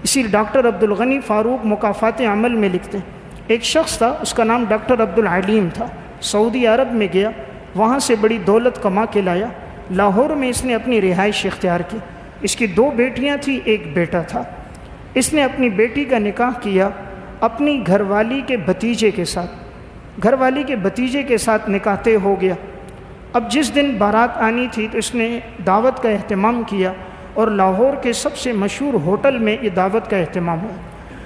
اسی ڈاکٹر عبدالغنی فاروق مکافات عمل میں لکھتے ہیں، ایک شخص تھا، اس کا نام ڈاکٹر عبدالعلیم تھا، سعودی عرب میں گیا، وہاں سے بڑی دولت کما کے لایا، لاہور میں اس نے اپنی رہائش اختیار کی۔ اس کی 2 بیٹیاں تھیں، ایک بیٹا تھا۔ اس نے اپنی بیٹی کا نکاح کیا اپنی گھر والی کے بھتیجے کے ساتھ، گھر والی کے بھتیجے کے ساتھ نکاح طے ہو گیا۔ اب جس دن بارات آنی تھی تو اس نے دعوت کا اہتمام کیا، اور لاہور کے سب سے مشہور ہوٹل میں یہ دعوت کا اہتمام ہوا،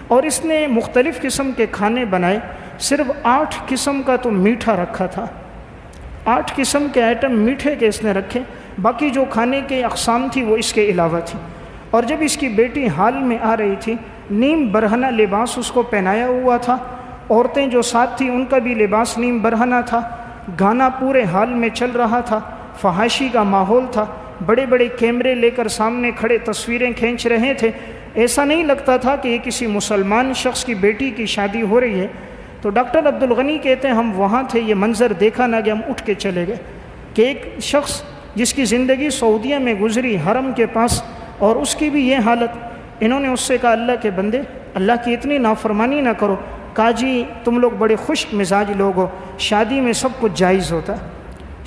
اور اس نے مختلف قسم کے کھانے بنائے۔ صرف 8 قسم کا تو میٹھا رکھا تھا، 8 قسم کے آئٹم میٹھے کے اس نے رکھے، باقی جو کھانے کے اقسام تھی وہ اس کے علاوہ تھی۔ اور جب اس کی بیٹی حال میں آ رہی تھی، نیم برہنہ لباس اس کو پہنایا ہوا تھا، عورتیں جو ساتھ تھیں ان کا بھی لباس نیم برہنہ تھا، گانا پورے حال میں چل رہا تھا، فحاشی کا ماحول تھا، بڑے بڑے کیمرے لے کر سامنے کھڑے تصویریں کھینچ رہے تھے۔ ایسا نہیں لگتا تھا کہ یہ کسی مسلمان شخص کی بیٹی کی شادی ہو رہی ہے۔ تو ڈاکٹر عبدالغنی کہتے ہیں ہم وہاں تھے، یہ منظر دیکھا نہ گیا، ہم اٹھ کے چلے گئے کہ ایک شخص جس کی زندگی سعودیہ میں گزری حرم کے پاس، اور اس کی بھی یہ حالت۔ انہوں نے اس سے کہا اللہ کے بندے، اللہ کی اتنی نافرمانی نہ کرو۔ کہا جی تم لوگ بڑے خشک مزاج لوگ ہو، شادی میں سب کچھ جائز ہوتا ہے،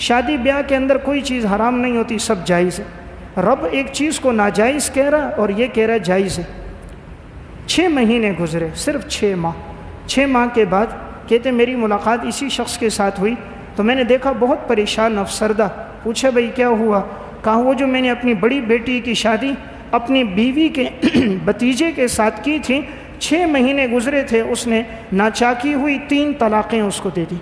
شادی بیاہ کے اندر کوئی چیز حرام نہیں ہوتی، سب جائز ہے۔ رب ایک چیز کو ناجائز کہہ رہا اور یہ کہہ رہا جائز ہے۔ 6 مہینے گزرے، صرف 6 ماہ۔ 6 ماہ کے بعد کہتے میری ملاقات اسی شخص کے ساتھ ہوئی تو میں نے دیکھا بہت پریشان افسردہ۔ پوچھا بھائی کیا ہوا؟ کہا وہ جو میں نے اپنی بڑی بیٹی کی شادی اپنی بیوی کے بھتیجے کے ساتھ کی تھی، 6 مہینے گزرے تھے، اس نے ناچاکی ہوئی 3 طلاقیں اس کو دے دی۔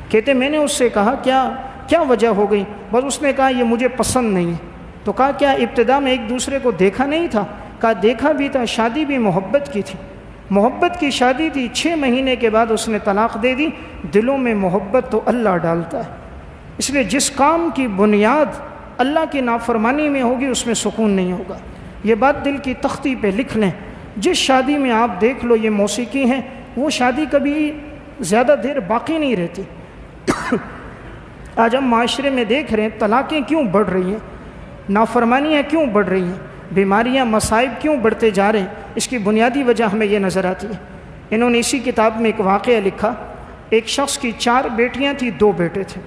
کہتے میں نے اس سے کہا کیا وجہ ہو گئی؟ بس اس نے کہا یہ مجھے پسند نہیں ہے۔ تو کہا کیا ابتدا میں ایک دوسرے کو دیکھا نہیں تھا؟ کہا دیکھا بھی تھا، شادی بھی محبت کی تھی، محبت کی شادی تھی۔ 6 مہینے کے بعد اس نے طلاق دے دی۔ دلوں میں محبت تو اللہ ڈالتا ہے، اس لیے جس کام کی بنیاد اللہ کی نافرمانی میں ہوگی اس میں سکون نہیں ہوگا۔ یہ بات دل کی تختی پہ لکھ لیں۔ جس شادی میں آپ دیکھ لو یہ موسیقی ہے، وہ شادی کبھی زیادہ دیر باقی نہیں رہتی۔ آج ہم معاشرے میں دیکھ رہے ہیں طلاقیں کیوں بڑھ رہی ہیں، نافرمانیاں کیوں بڑھ رہی ہیں، بیماریاں مصائب کیوں بڑھتے جا رہے ہیں؟ اس کی بنیادی وجہ ہمیں یہ نظر آتی ہے۔ انہوں نے اسی کتاب میں ایک واقعہ لکھا، ایک شخص کی 4 بیٹیاں تھیں، 2 بیٹے تھے۔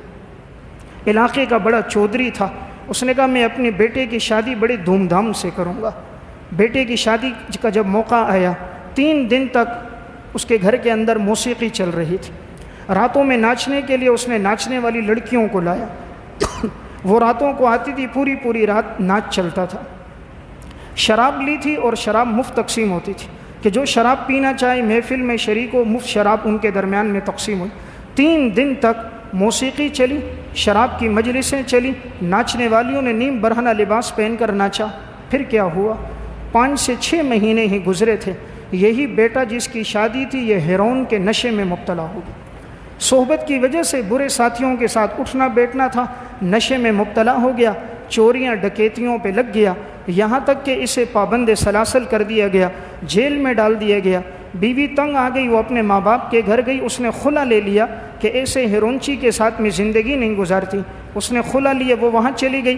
علاقے کا بڑا چودھری تھا، اس نے کہا میں اپنے بیٹے کی شادی بڑے دھوم دھام سے کروں گا۔ بیٹے کی شادی کا جب موقع آیا، 3 دن تک اس کے گھر کے اندر موسیقی چل رہی تھی۔ راتوں میں ناچنے کے لیے اس نے ناچنے والی لڑکیوں کو لایا، وہ راتوں کو آتی تھی، پوری رات ناچ چلتا تھا۔ شراب لی تھی اور شراب مفت تقسیم ہوتی تھی کہ جو شراب پینا چاہے محفل میں شریک ہو، مفت شراب ان کے درمیان میں تقسیم ہوئی۔ 3 دن تک موسیقی چلی، شراب کی مجلسیں چلی، ناچنے والیوں نے نیم برہنہ لباس پہن کر ناچا۔ پھر کیا ہوا؟ 5 سے 6 مہینے ہی گزرے تھے، یہی بیٹا جس کی شادی تھی یہ ہیروئن کے نشے میں مبتلا ہو گیا۔ صحبت کی وجہ سے برے ساتھیوں کے ساتھ اٹھنا بیٹھنا تھا، نشے میں مبتلا ہو گیا، چوریاں ڈکیتیوں پہ لگ گیا، یہاں تک کہ اسے پابند سلاسل کر دیا گیا، جیل میں ڈال دیا گیا۔ بیوی تنگ آ گئی، وہ اپنے ماں باپ کے گھر گئی، اس نے خلا لے لیا کہ ایسے ہیرونچی کے ساتھ میں زندگی نہیں گزارتی۔ اس نے خلا لیا، وہ وہاں چلی گئی۔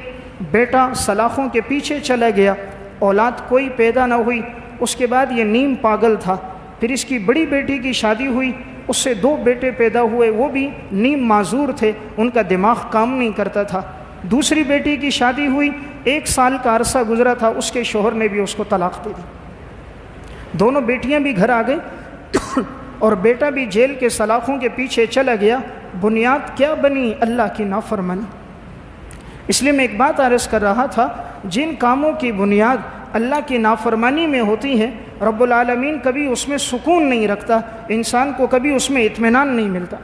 بیٹا سلاخوں کے پیچھے چلا گیا، اولاد کوئی پیدا نہ ہوئی۔ اس کے بعد یہ نیم پاگل تھا۔ پھر اس کی بڑی بیٹی کی شادی ہوئی، اس سے 2 بیٹے پیدا ہوئے، وہ بھی نیم معذور تھے، ان کا دماغ کام نہیں کرتا تھا۔ دوسری بیٹی کی شادی ہوئی، 1 سال کا عرصہ گزرا تھا، اس کے شوہر نے بھی اس کو طلاق دے دی۔ دونوں بیٹیاں بھی گھر آ گئی اور بیٹا بھی جیل کے سلاخوں کے پیچھے چلا گیا۔ بنیاد کیا بنی؟ اللہ کی نافرمانی۔ اس لیے میں ایک بات عرض کر رہا تھا، جن کاموں کی بنیاد اللہ کی نافرمانی میں ہوتی ہے، رب العالمین کبھی اس میں سکون نہیں رکھتا، انسان کو کبھی اس میں اطمینان نہیں ملتا۔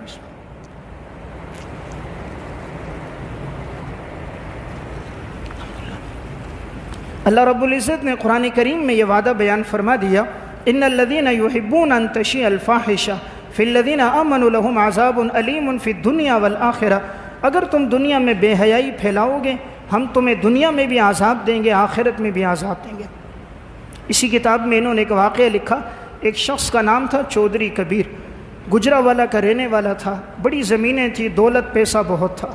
اللہ رب العزت نے قرآن کریم میں یہ وعدہ بیان فرما دیا، ان الذین یحبون ان تشیع الفاحشہ فی الذین آمنوا لہم عذاب علیم فی الدنیا والآخرہ۔ اگر تم دنیا میں بے حیائی پھیلاؤ گے، ہم تمہیں دنیا میں بھی عذاب دیں گے، آخرت میں بھی عذاب دیں گے۔ اسی کتاب میں انہوں نے ایک واقعہ لکھا، ایک شخص کا نام تھا چودھری کبیر، گجراوالا کا رہنے والا تھا، بڑی زمینیں تھی، دولت پیسہ بہت تھا۔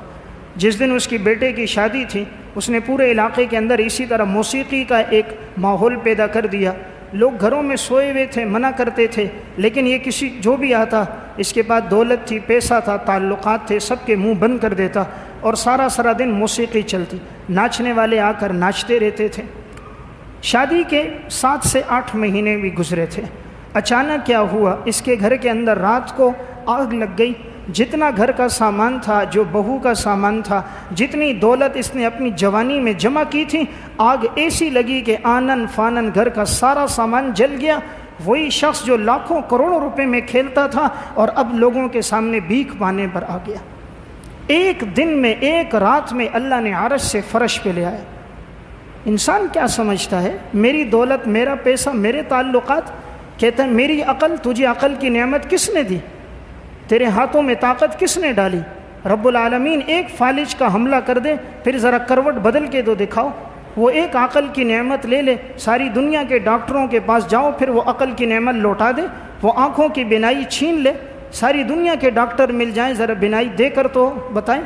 جس دن اس کی بیٹے کی شادی تھی، اس نے پورے علاقے کے اندر اسی طرح موسیقی کا ایک ماحول پیدا کر دیا۔ لوگ گھروں میں سوئے ہوئے تھے، منع کرتے تھے، لیکن یہ کسی جو بھی آتا، اس کے پاس دولت تھی، پیسہ تھا، تعلقات تھے، سب کے منہ بند کر دیتا اور سارا دن موسیقی چلتی، ناچنے والے آ کر ناچتے رہتے تھے۔ شادی کے 7 سے 8 مہینے بھی گزرے تھے۔ اچانک کیا ہوا، اس کے گھر کے اندر رات کو آگ لگ گئی۔ جتنا گھر کا سامان تھا، جو بہو کا سامان تھا، جتنی دولت اس نے اپنی جوانی میں جمع کی تھی، آگ ایسی لگی کہ آنن فانن گھر کا سارا سامان جل گیا۔ وہی شخص جو لاکھوں کروڑوں روپے میں کھیلتا تھا اور اب لوگوں کے سامنے بھیک پانے پر آ گیا۔ ایک دن میں، ایک رات میں اللہ نے عرش سے فرش پہ لے آیا۔ انسان کیا سمجھتا ہے؟ میری دولت، میرا پیسہ، میرے تعلقات۔ کہتا ہے میری عقل، تجھے عقل کی نعمت کس نے دی؟ تیرے ہاتھوں میں طاقت کس نے ڈالی؟ رب العالمین ایک فالج کا حملہ کر دے، پھر ذرا کروٹ بدل کے تو دکھاؤ۔ وہ ایک عقل کی نعمت لے لے، ساری دنیا کے ڈاکٹروں کے پاس جاؤ، پھر وہ عقل کی نعمت لوٹا دے۔ وہ آنکھوں کی بینائی چھین لے، ساری دنیا کے ڈاکٹر مل جائیں، ذرا بینائی دے کر تو بتائیں۔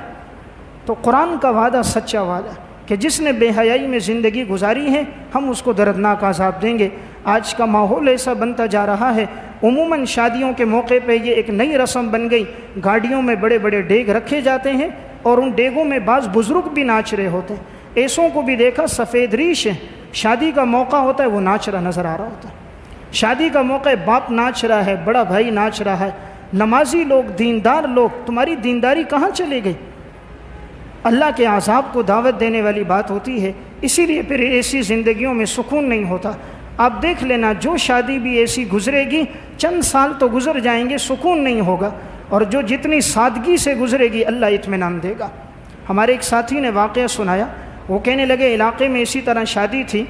تو قرآن کا وعدہ سچا وعدہ کہ جس نے بے حیائی میں زندگی گزاری ہے، ہم اس کو دردناک عذاب دیں گے۔ آج کا ماحول ایسا بنتا جا رہا ہے، عموماً شادیوں کے موقع پہ یہ ایک نئی رسم بن گئی، گاڑیوں میں بڑے بڑے ڈیگ رکھے جاتے ہیں اور ان ڈیگوں میں بعض بزرگ بھی ناچ رہے ہوتے ہیں۔ ایسوں کو بھی دیکھا، سفید ریش ہے، شادی کا موقع ہوتا ہے وہ ناچ رہا نظر آ رہا ہوتا ہے۔ شادی کا موقع ہے، باپ ناچ رہا ہے، بڑا بھائی ناچ رہا ہے، نمازی لوگ، دیندار لوگ، تمہاری دینداری کہاں چلے گئی؟ اللہ کے عذاب کو دعوت دینے والی بات ہوتی ہے۔ اسی لیے پھر ایسی زندگیوں میں سکون نہیں ہوتا۔ آپ دیکھ لینا، جو شادی بھی ایسی گزرے گی، چند سال تو گزر جائیں گے، سکون نہیں ہوگا، اور جو جتنی سادگی سے گزرے گی اللہ اطمینان دے گا۔ ہمارے ایک ساتھی نے واقعہ سنایا، وہ کہنے لگے علاقے میں اسی طرح شادی تھی،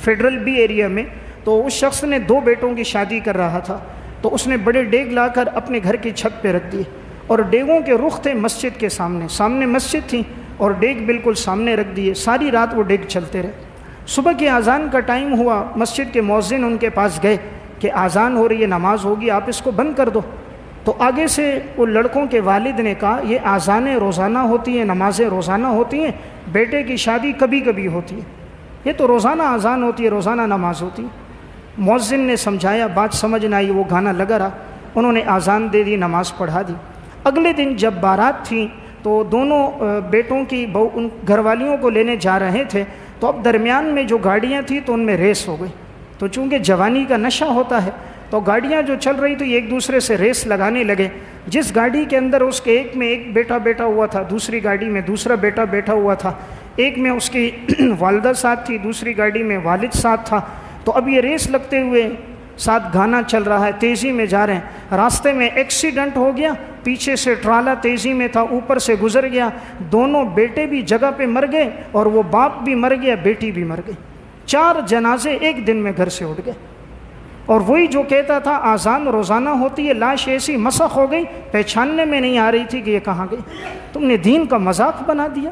فیڈرل بی ایریا میں، تو اس شخص نے 2 بیٹوں کی شادی کر رہا تھا، تو اس نے بڑے ڈیگ لا کر اپنے گھر کی چھت پہ رکھ دیے، اور ڈیگوں کے رخ تھے مسجد کے سامنے مسجد تھی، اور ڈیگ بالکل سامنے رکھ دیے۔ ساری رات وہ ڈیگ چلتے رہے۔ صبح کی اذان کا ٹائم ہوا، مسجد کے مؤذن ان کے پاس گئے کہ اذان ہو رہی ہے، نماز ہوگی، آپ اس کو بند کر دو۔ تو آگے سے وہ لڑکوں کے والد نے کہا یہ اذانیں روزانہ ہوتی ہیں، نمازیں روزانہ ہوتی ہیں، بیٹے کی شادی کبھی کبھی ہوتی ہے، یہ تو روزانہ اذان ہوتی ہے، روزانہ نماز ہوتی ہے۔ مؤذن نے سمجھایا، بات سمجھ نہ آئی، وہ گانا لگا رہا، انہوں نے اذان دے دی، نماز پڑھا دی۔ اگلے دن جب بارات تھی تو دونوں بیٹوں کی ان گھر والیوں کو لینے جا رہے تھے، تو اب درمیان میں جو گاڑیاں تھیں تو ان میں ریس ہو گئی۔ تو چونکہ جوانی کا نشہ ہوتا ہے تو گاڑیاں جو چل رہی تو یہ ایک دوسرے سے ریس لگانے لگے۔ جس گاڑی کے اندر اس کے ایک میں ایک بیٹا بیٹھا ہوا تھا، دوسری گاڑی میں دوسرا بیٹا بیٹھا ہوا تھا، ایک میں اس کی والدہ ساتھ تھی، دوسری گاڑی میں والد ساتھ تھا۔ تو اب یہ ریس لگتے ہوئے ساتھ گانا چل رہا ہے، تیزی میں جا رہے ہیں، راستے میں ایکسیڈنٹ ہو گیا، پیچھے سے ٹرالا تیزی میں تھا، اوپر سے گزر گیا، دونوں بیٹے بھی جگہ پہ مر گئے اور وہ باپ بھی مر گیا، بیٹی بھی مر گئی۔ 4 جنازے ایک دن میں گھر سے اٹھ گئے۔ اور وہی جو کہتا تھا آزان روزانہ ہوتی ہے، لاش ایسی مسخ ہو گئی، پہچاننے میں نہیں آ رہی تھی کہ یہ کہاں گئی۔ تم نے دین کا مذاق بنا دیا،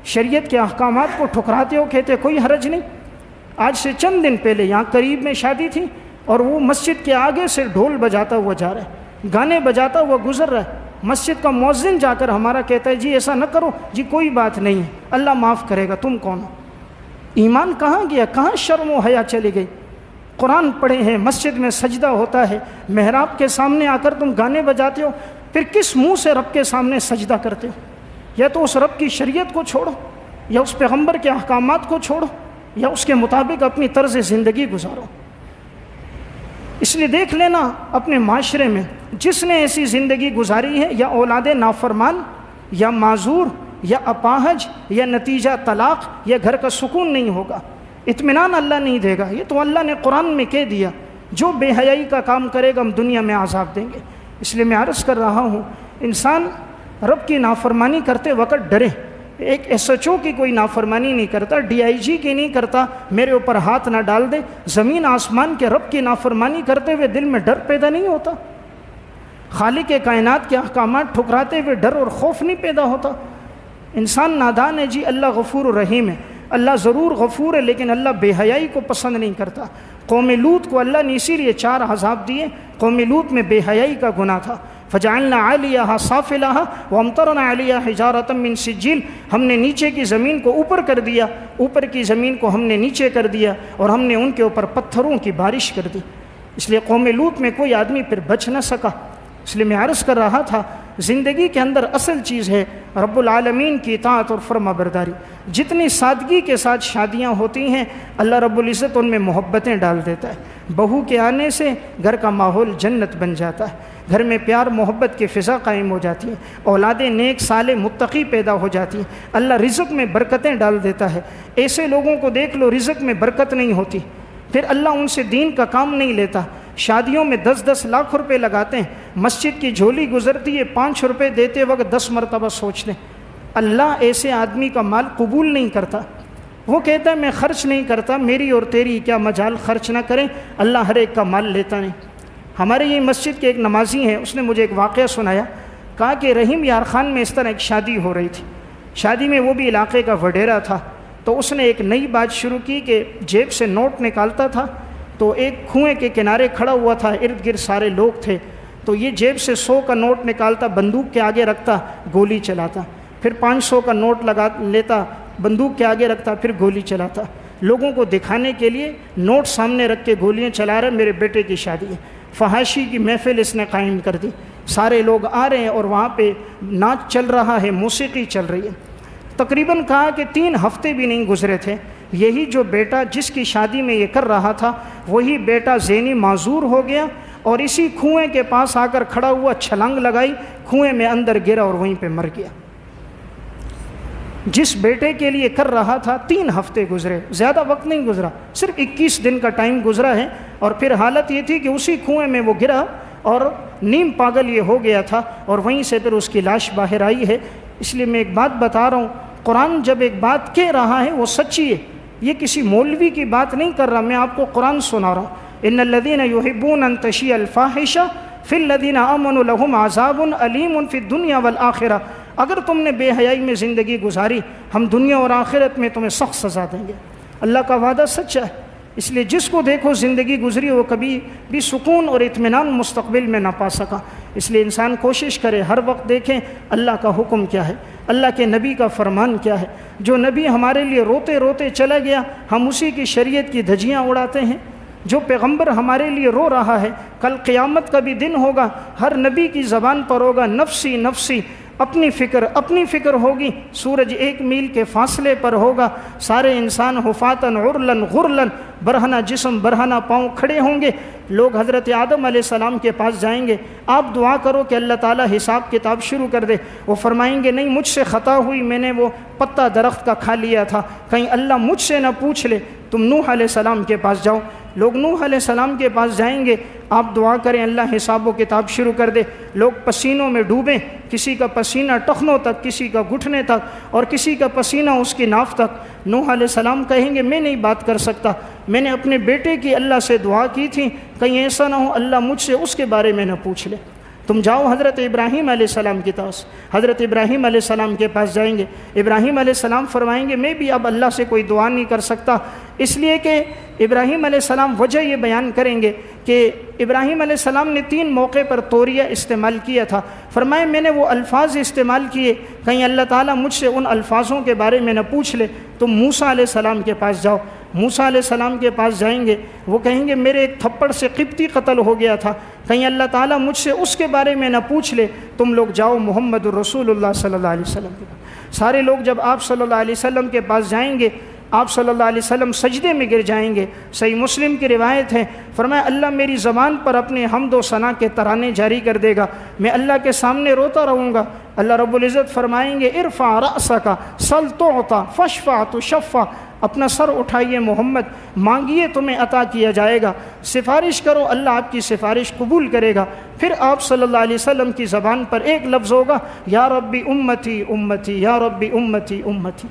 شریعت کے احکامات کو ٹھکراتے ہو، کہتے کوئی حرج نہیں۔ آج سے چند دن پہلے یہاں قریب میں شادی تھی اور وہ مسجد کے آگے سے ڈھول بجاتا ہوا جا رہا ہے، گانے بجاتا ہوا گزر رہا ہے۔ مسجد کا مؤذن جا کر ہمارا کہتا ہے جی ایسا نہ کرو، جی کوئی بات نہیں ہے، اللہ معاف کرے گا، تم کون ہو؟ ایمان کہاں گیا؟ کہاں شرم و حیا چلی گئی؟ قرآن پڑھے ہیں، مسجد میں سجدہ ہوتا ہے، محراب کے سامنے آ کر تم گانے بجاتے ہو، پھر کس منہ سے رب کے سامنے سجدہ کرتے ہو؟ یا تو اس رب کی شریعت کو چھوڑو، یا اس پیغمبر کے احکامات کو چھوڑو، یا اس کے مطابق اپنی طرز زندگی گزارو۔ اس لیے دیکھ لینا اپنے معاشرے میں جس نے ایسی زندگی گزاری ہے، یا اولاد نافرمان، یا معذور، یا اپاہج، یا نتیجہ طلاق، یا گھر کا سکون نہیں ہوگا، اطمینان اللہ نہیں دے گا۔ یہ تو اللہ نے قرآن میں کہہ دیا، جو بے حیائی کا کام کرے گا ہم دنیا میں عذاب دیں گے۔ اس لیے میں عرض کر رہا ہوں، انسان رب کی نافرمانی کرتے وقت ڈرے۔ ایک ایس ایچ او کی کوئی نافرمانی نہیں کرتا، ڈی آئی جی کی نہیں کرتا، میرے اوپر ہاتھ نہ ڈال دے۔ زمین آسمان کے رب کی نافرمانی کرتے ہوئے دل میں ڈر پیدا نہیں ہوتا؟ خالق کائنات کے احکامات ٹھکراتے ہوئے ڈر اور خوف نہیں پیدا ہوتا؟ انسان نادان ہے جی، اللہ غفور الرحیم ہے، اللہ ضرور غفور ہے، لیکن اللہ بے حیائی کو پسند نہیں کرتا۔ قوم لوط کو اللہ نے اسی لیے 4 عذاب دیے، قوم لوط میں بے حیائی کا گناہ تھا۔ فجعلنا عالیہا سافلہا وامطرنا علیہا حجارۃ من سجیل، ہم نے نیچے کی زمین کو اوپر کر دیا، اوپر کی زمین کو ہم نے نیچے کر دیا، اور ہم نے ان کے اوپر پتھروں کی بارش کر دی۔ اس لیے قوم لوط میں کوئی آدمی پھر بچ نہ سکا۔ اس لیے میں عرض کر رہا تھا، زندگی کے اندر اصل چیز ہے رب العالمین کی اطاعت اور فرما برداری۔ جتنی سادگی کے ساتھ شادیاں ہوتی ہیں، اللہ رب العزت ان میں محبتیں ڈال دیتا ہے۔ بہو کے آنے سے گھر کا ماحول جنت بن جاتا ہے، گھر میں پیار محبت کی فضا قائم ہو جاتی ہے، اولادیں نیک صالح متقی پیدا ہو جاتی ہیں، اللہ رزق میں برکتیں ڈال دیتا ہے۔ ایسے لوگوں کو دیکھ لو رزق میں برکت نہیں ہوتی، پھر اللہ ان سے دین کا کام نہیں لیتا۔ شادیوں میں 10-10 لاکھ روپے لگاتے ہیں، مسجد کی جھولی گزرتی ہے 5 روپے دیتے وقت 10 مرتبہ سوچ لیں۔ اللہ ایسے آدمی کا مال قبول نہیں کرتا، وہ کہتا ہے میں خرچ نہیں کرتا، میری اور تیری کیا مجال، خرچ نہ کریں، اللہ ہر ایک کا مال لیتا نہیں۔ ہمارے یہ مسجد کے ایک نمازی ہیں، اس نے مجھے ایک واقعہ سنایا، کہا کہ رحیم یار خان میں اس طرح ایک شادی ہو رہی تھی، شادی میں وہ بھی علاقے کا وڈیرا تھا، تو اس نے ایک نئی بات شروع کی کہ جیب سے نوٹ نکالتا تھا تو ایک کنویں کے کنارے کھڑا ہوا تھا، ارد گرد سارے لوگ تھے، تو یہ جیب سے 100 کا نوٹ نکالتا، بندوق کے آگے رکھتا، گولی چلاتا، پھر 500 کا نوٹ لیتا، بندوق کے آگے رکھتا، پھر گولی چلاتا، لوگوں کو دکھانے کے لیے نوٹ سامنے رکھ کے گولیاں چلا رہے، میرے بیٹے کی شادی ہے۔ فحاشی کی محفل اس نے قائم کر دی، سارے لوگ آ رہے ہیں اور وہاں پہ ناچ چل رہا ہے، موسیقی چل رہی ہے۔ تقریباً کہا کہ 3 ہفتے بھی نہیں گزرے تھے، یہی جو بیٹا جس کی شادی میں یہ کر رہا تھا، وہی بیٹا ذہنی معذور ہو گیا اور اسی کنویں کے پاس آ کر کھڑا ہوا، چھلانگ لگائی، کنویں میں اندر گرا اور وہیں پہ مر گیا۔ جس بیٹے کے لیے کر رہا تھا 3 ہفتے گزرے، زیادہ وقت نہیں گزرا، صرف 21 دن کا ٹائم گزرا ہے، اور پھر حالت یہ تھی کہ اسی کنویں میں وہ گرا اور نیم پاگل یہ ہو گیا تھا، اور وہیں سے پھر اس کی لاش باہر آئی ہے۔ اس لیے میں ایک بات بتا رہا ہوں، قرآن جب ایک بات کہہ رہا ہے وہ سچی ہے، یہ کسی مولوی کی بات نہیں کر رہا، میں آپ کو قرآن سنا رہا ہوں۔ ان الذین یحبون ان تشیع الفاحشہ فی الذین آمنوا لہم عذاب علیم فی الدنیا والآخرہ، اگر تم نے بے حیائی میں زندگی گزاری، ہم دنیا اور آخرت میں تمہیں سخت سزا دیں گے۔ اللہ کا وعدہ سچا ہے، اس لیے جس کو دیکھو زندگی گزری وہ کبھی بھی سکون اور اطمینان مستقبل میں نہ پا سکا۔ اس لیے انسان کوشش کرے ہر وقت دیکھیں اللہ کا حکم کیا ہے، اللہ کے نبی کا فرمان کیا ہے۔ جو نبی ہمارے لیے روتے روتے چلا گیا، ہم اسی کی شریعت کی دھجیاں اڑاتے ہیں۔ جو پیغمبر ہمارے لیے رو رہا ہے، کل قیامت کا بھی دن ہوگا، ہر نبی کی زبان پر ہوگا نفسی نفسی، اپنی فکر ہوگی، سورج 1 میل کے فاصلے پر ہوگا، سارے انسان حفاتن عرلن غرلن، برہنہ جسم برہنہ پاؤں کھڑے ہوں گے، لوگ حضرت آدم علیہ السلام کے پاس جائیں گے، آپ دعا کرو کہ اللہ تعالیٰ حساب کتاب شروع کر دے، وہ فرمائیں گے نہیں مجھ سے خطا ہوئی، میں نے وہ پتا درخت کا کھا لیا تھا، کہیں اللہ مجھ سے نہ پوچھ لے، تم نوح علیہ السلام کے پاس جاؤ۔ لوگ نوح علیہ السلام کے پاس جائیں گے، آپ دعا کریں اللہ حساب و کتاب شروع کر دے، لوگ پسینوں میں ڈوبیں، کسی کا پسینہ ٹخنوں تک، کسی کا گھٹنے تک، اور کسی کا پسینہ اس کی ناف تک۔ نوح علیہ السلام کہیں گے میں نہیں بات کر سکتا، میں نے اپنے بیٹے کی اللہ سے دعا کی تھی، کہیں ایسا نہ ہو اللہ مجھ سے اس کے بارے میں نہ پوچھ لے۔ تم جاؤ حضرت ابراہیم علیہ السلام کے پاس، حضرت ابراہیم علیہ السلام کے پاس جائیں گے، ابراہیم علیہ السلام فرمائیں گے میں بھی اب اللہ سے کوئی دعا نہیں کر سکتا، اس لیے کہ ابراہیم علیہ السلام وجہ یہ بیان کریں گے کہ ابراہیم علیہ السلام نے 3 موقع پر توریہ استعمال کیا تھا، فرمائے میں نے وہ الفاظ استعمال کیے، کہیں اللہ تعالیٰ مجھ سے ان الفاظوں کے بارے میں نہ پوچھ لے۔ تم موسیٰ علیہ السلام کے پاس جاؤ، موسیٰ علیہ السلام کے پاس جائیں گے، وہ کہیں گے میرے ایک تھپڑ سے قبطی قتل ہو گیا تھا، کہیں اللہ تعالیٰ مجھ سے اس کے بارے میں نہ پوچھ لے۔ تم لوگ جاؤ محمد الرسول اللہ صلی اللہ علیہ وسلم کے پاس، سارے لوگ جب آپ صلی اللہ علیہ وسلم کے پاس جائیں گے، آپ صلی اللہ علیہ وسلم سجدے میں گر جائیں گے۔ صحیح مسلم کی روایت ہے، فرمایا اللہ میری زبان پر اپنے حمد و ثنا کے ترانے جاری کر دے گا، میں اللہ کے سامنے روتا رہوں گا۔ اللہ رب العزت فرمائیں گے ارفع رأسک سل تعطى فاشفع تشفع، اپنا سر اٹھائیے محمد، مانگیے تمہیں عطا کیا جائے گا، سفارش کرو اللہ آپ کی سفارش قبول کرے گا۔ پھر آپ صلی اللہ علیہ وسلم کی زبان پر ایک لفظ ہوگا یا ربی امتی امتی، یا ربی امتی امتی۔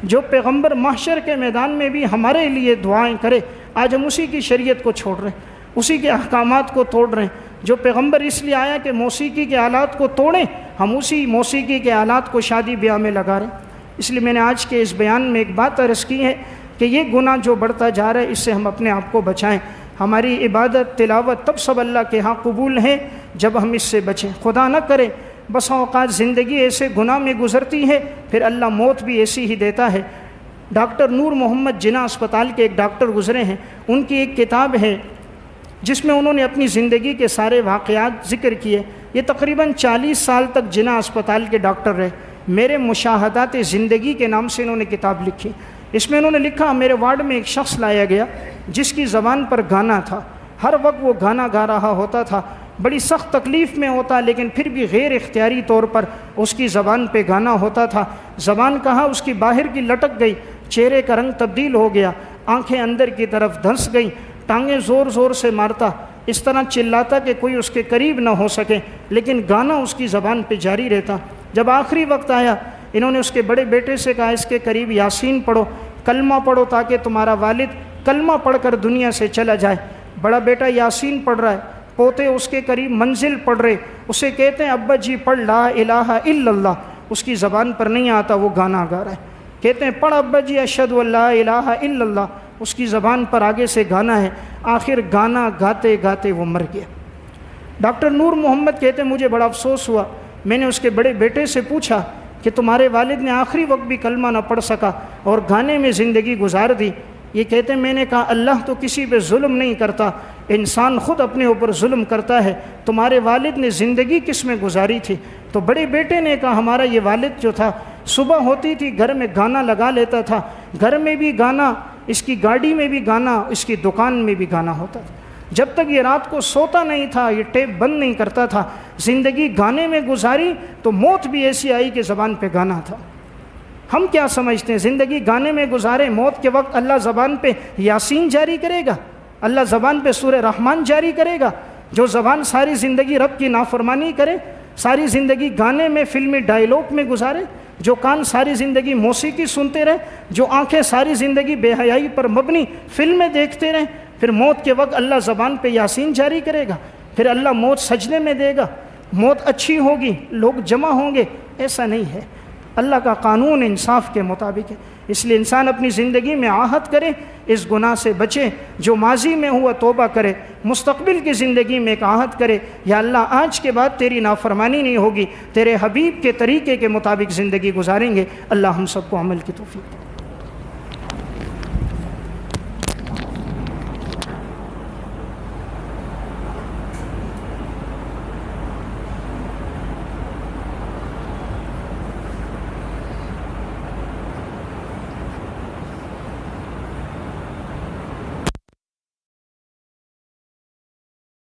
جو پیغمبر محشر کے میدان میں بھی ہمارے لیے دعائیں کرے، آج ہم اسی کی شریعت کو چھوڑ رہے ہیں، اسی کے احکامات کو توڑ رہے ہیں۔ جو پیغمبر اس لیے آیا کہ موسیقی کے آلات کو توڑیں، ہم اسی موسیقی کے آلات کو شادی بیاہ میں لگا رہے ہیں۔ اس لیے میں نے آج کے اس بیان میں ایک بات عرض کی ہے کہ یہ گناہ جو بڑھتا جا رہا ہے اس سے ہم اپنے آپ کو بچائیں۔ ہماری عبادت تلاوت تب سب اللہ کے ہاں قبول ہیں جب ہم اس سے بچیں۔ خدا نہ کرے بسا اوقات زندگی ایسے گناہ میں گزرتی ہے، پھر اللہ موت بھی ایسی ہی دیتا ہے۔ ڈاکٹر نور محمد جناح اسپتال کے ایک ڈاکٹر گزرے ہیں، ان کی ایک کتاب ہے جس میں انہوں نے اپنی زندگی کے سارے واقعات ذکر کیے۔ یہ تقریباً 40 سال تک جناح اسپتال کے ڈاکٹر رہے۔ میرے مشاہدات زندگی کے نام سے انہوں نے کتاب لکھی۔ اس میں انہوں نے لکھا، میرے وارڈ میں ایک شخص لایا گیا جس کی زبان پر گانا تھا، ہر وقت وہ گانا گا رہا ہوتا تھا، بڑی سخت تکلیف میں ہوتا لیکن پھر بھی غیر اختیاری طور پر اس کی زبان پہ گانا ہوتا تھا۔ زبان کہاں اس کی باہر کی لٹک گئی، چہرے کا رنگ تبدیل ہو گیا، آنکھیں اندر کی طرف دھنس گئیں، ٹانگیں زور زور سے مارتا، اس طرح چلاتا کہ کوئی اس کے قریب نہ ہو سکے، لیکن گانا اس کی زبان پہ جاری رہتا۔ جب آخری وقت آیا، انہوں نے اس کے بڑے بیٹے سے کہا اس کے قریب یاسین پڑھو، کلمہ پڑھو تاکہ تمہارا والد کلمہ پڑھ کر دنیا سے چلا جائے۔ بڑا بیٹا یاسین پڑھ رہا ہے، پوتے اس کے قریب منزل پڑھ رہے، اسے کہتے ہیں ابا جی پڑھ لا الہ الا اللہ، اس کی زبان پر نہیں آتا، وہ گانا گا رہا ہے۔ کہتے ہیں پڑھ ابا جی اشہد ان لا الہ الا اللہ، اس کی زبان پر آگے سے گانا ہے۔ آخر گانا گاتے گاتے وہ مر گیا۔ ڈاکٹر نور محمد کہتے ہیں مجھے بڑا افسوس ہوا، میں نے اس کے بڑے بیٹے سے پوچھا کہ تمہارے والد نے آخری وقت بھی کلمہ نہ پڑھ سکا اور گانے میں زندگی گزار دی۔ یہ کہتے ہیں میں نے کہا اللہ تو کسی پہ ظلم نہیں کرتا، انسان خود اپنے اوپر ظلم کرتا ہے، تمہارے والد نے زندگی کس میں گزاری تھی؟ تو بڑے بیٹے نے کہا ہمارا یہ والد جو تھا صبح ہوتی تھی گھر میں گانا لگا لیتا تھا، گھر میں بھی گانا، اس کی گاڑی میں بھی گانا، اس کی دکان میں بھی گانا ہوتا تھا۔ جب تک یہ رات کو سوتا نہیں تھا، یہ ٹیپ بند نہیں کرتا تھا، زندگی گانے میں گزاری تو موت بھی ایسی آئی کہ زبان پہ گانا تھا۔ ہم کیا سمجھتے ہیں زندگی گانے میں گزارے، موت کے وقت اللہ زبان پہ یاسین جاری کرے گا، اللہ زبان پہ سورہ رحمان جاری کرے گا؟ جو زبان ساری زندگی رب کی نافرمانی کرے، ساری زندگی گانے میں فلمی ڈائیلاگ میں گزارے، جو کان ساری زندگی موسیقی سنتے رہے، جو آنکھیں ساری زندگی بے حیائی پر مبنی فلمیں دیکھتے رہیں، پھر موت کے وقت اللہ زبان پہ یاسین جاری کرے گا، پھر اللہ موت سجدے میں دے گا، موت اچھی ہوگی، لوگ جمع ہوں گے؟ ایسا نہیں ہے۔ اللہ کا قانون انصاف کے مطابق ہے، اس لیے انسان اپنی زندگی میں عہد کرے، اس گناہ سے بچے، جو ماضی میں ہوا توبہ کرے، مستقبل کی زندگی میں ایک عہد کرے یا اللہ آج کے بعد تیری نافرمانی نہیں ہوگی، تیرے حبیب کے طریقے کے مطابق زندگی گزاریں گے۔ اللہ ہم سب کو عمل کی توفیق دے۔